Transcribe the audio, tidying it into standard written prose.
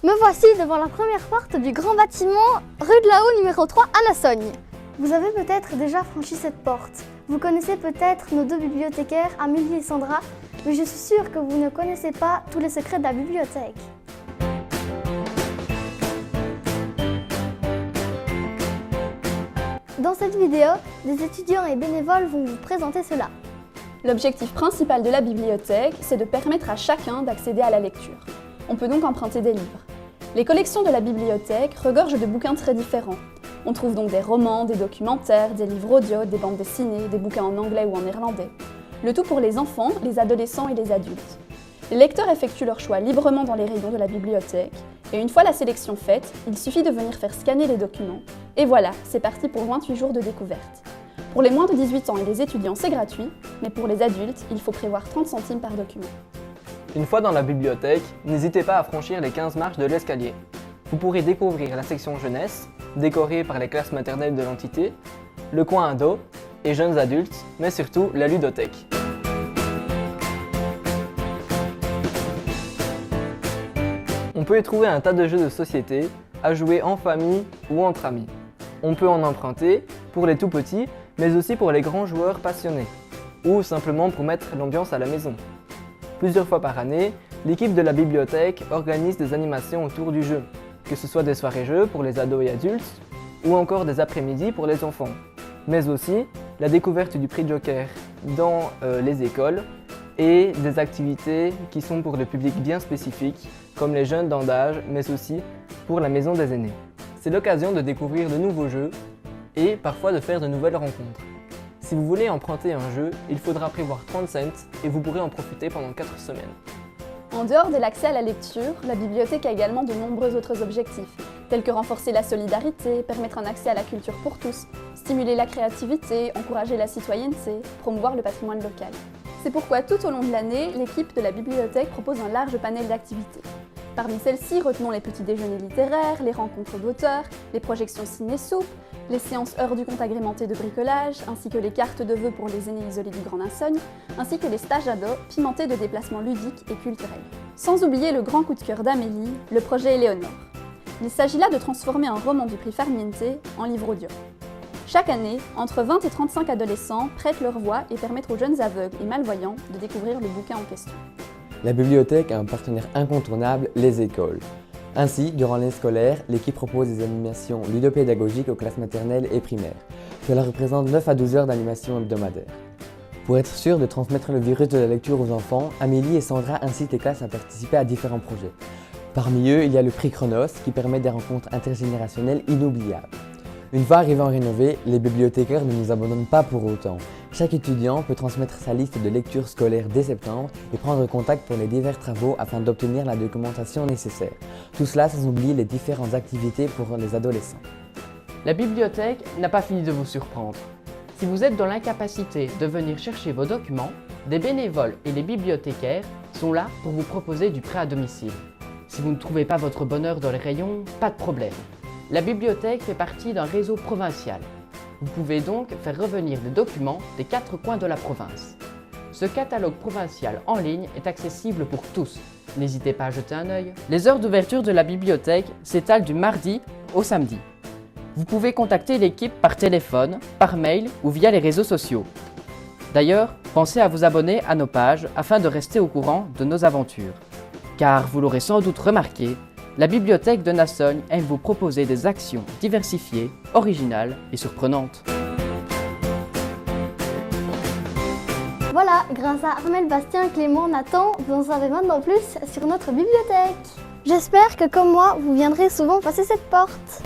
Me voici devant la première porte du grand bâtiment rue de la Haut numéro 3 à Nassogne. Vous avez peut-être déjà franchi cette porte. Vous connaissez peut-être nos deux bibliothécaires, Amélie et Sandra, mais je suis sûre que vous ne connaissez pas tous les secrets de la bibliothèque. Dans cette vidéo, des étudiants et bénévoles vont vous présenter cela. L'objectif principal de la bibliothèque, c'est de permettre à chacun d'accéder à la lecture. On peut donc emprunter des livres. Les collections de la bibliothèque regorgent de bouquins très différents. On trouve donc des romans, des documentaires, des livres audio, des bandes dessinées, des bouquins en anglais ou en néerlandais. Le tout pour les enfants, les adolescents et les adultes. Les lecteurs effectuent leur choix librement dans les rayons de la bibliothèque, et une fois la sélection faite, il suffit de venir faire scanner les documents. Et voilà, c'est parti pour 28 jours de découverte. Pour les moins de 18 ans et les étudiants, c'est gratuit, mais pour les adultes, il faut prévoir 30 centimes par document. Une fois dans la bibliothèque, n'hésitez pas à franchir les 15 marches de l'escalier. Vous pourrez découvrir la section jeunesse, décorée par les classes maternelles de l'entité, le coin ado et jeunes adultes, mais surtout la ludothèque. On peut y trouver un tas de jeux de société à jouer en famille ou entre amis. On peut en emprunter pour les tout petits, mais aussi pour les grands joueurs passionnés, ou simplement pour mettre l'ambiance à la maison. Plusieurs fois par année, l'équipe de la bibliothèque organise des animations autour du jeu, que ce soit des soirées-jeux pour les ados et adultes, ou encore des après-midi pour les enfants, mais aussi la découverte du prix Joker dans les écoles et des activités qui sont pour le public bien spécifique, comme les jeunes d'âge, mais aussi pour la maison des aînés. C'est l'occasion de découvrir de nouveaux jeux et parfois de faire de nouvelles rencontres. Si vous voulez emprunter un jeu, il faudra prévoir 30 cents et vous pourrez en profiter pendant 4 semaines. En dehors de l'accès à la lecture, la bibliothèque a également de nombreux autres objectifs, tels que renforcer la solidarité, permettre un accès à la culture pour tous, stimuler la créativité, encourager la citoyenneté, promouvoir le patrimoine local. C'est pourquoi tout au long de l'année, l'équipe de la bibliothèque propose un large panel d'activités. Parmi celles-ci, retenons les petits déjeuners littéraires, les rencontres d'auteurs, les projections ciné-soupe, les séances heures du compte agrémentées de bricolage, ainsi que les cartes de vœux pour les aînés isolés du Grand Nassogne, ainsi que les stages ados pimentés de déplacements ludiques et culturels. Sans oublier le grand coup de cœur d'Amélie, le projet Éléonore. Il s'agit là de transformer un roman du prix Farniente en livre audio. Chaque année, entre 20 et 35 adolescents prêtent leur voix et permettent aux jeunes aveugles et malvoyants de découvrir le bouquin en question. La bibliothèque a un partenaire incontournable, les écoles. Ainsi, durant l'année scolaire, l'équipe propose des animations ludopédagogiques aux classes maternelles et primaires. Cela représente 9 à 12 heures d'animation hebdomadaire. Pour être sûr de transmettre le virus de la lecture aux enfants, Amélie et Sandra incitent les classes à participer à différents projets. Parmi eux, il y a le prix Chronos qui permet des rencontres intergénérationnelles inoubliables. Une fois arrivés en rénové, les bibliothécaires ne nous abandonnent pas pour autant. Chaque étudiant peut transmettre sa liste de lectures scolaires dès septembre et prendre contact pour les divers travaux afin d'obtenir la documentation nécessaire. Tout cela sans oublier les différentes activités pour les adolescents. La bibliothèque n'a pas fini de vous surprendre. Si vous êtes dans l'incapacité de venir chercher vos documents, des bénévoles et les bibliothécaires sont là pour vous proposer du prêt à domicile. Si vous ne trouvez pas votre bonheur dans les rayons, pas de problème. La bibliothèque fait partie d'un réseau provincial. Vous pouvez donc faire revenir des documents des 4 coins de la province. Ce catalogue provincial en ligne est accessible pour tous. N'hésitez pas à jeter un œil. Les heures d'ouverture de la bibliothèque s'étalent du mardi au samedi. Vous pouvez contacter l'équipe par téléphone, par mail ou via les réseaux sociaux. D'ailleurs, pensez à vous abonner à nos pages afin de rester au courant de nos aventures. Car vous l'aurez sans doute remarqué, la bibliothèque de Nassogne aime vous proposer des actions diversifiées, originales et surprenantes. Voilà, grâce à Armel, Bastien, Clément, Nathan, vous en savez maintenant plus sur notre bibliothèque. J'espère que comme moi, vous viendrez souvent passer cette porte.